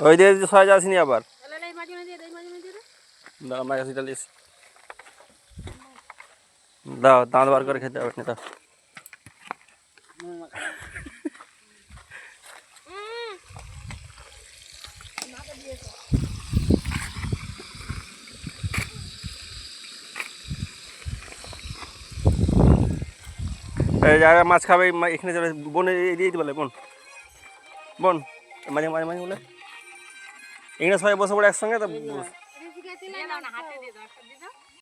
ওই দিয়ে সবাই যাসনি আবার দাও আমার কাছে ডালিস দাও দাঁত বার করে খেতে হবে না দাও যারা মাছ খাবে এখানে চলে বোন দিয়ে দিতে বলে বোন বোন মাঝে মাঝে মাঝে বলে এখানে সবাই বসে পড়ে একসঙ্গে তো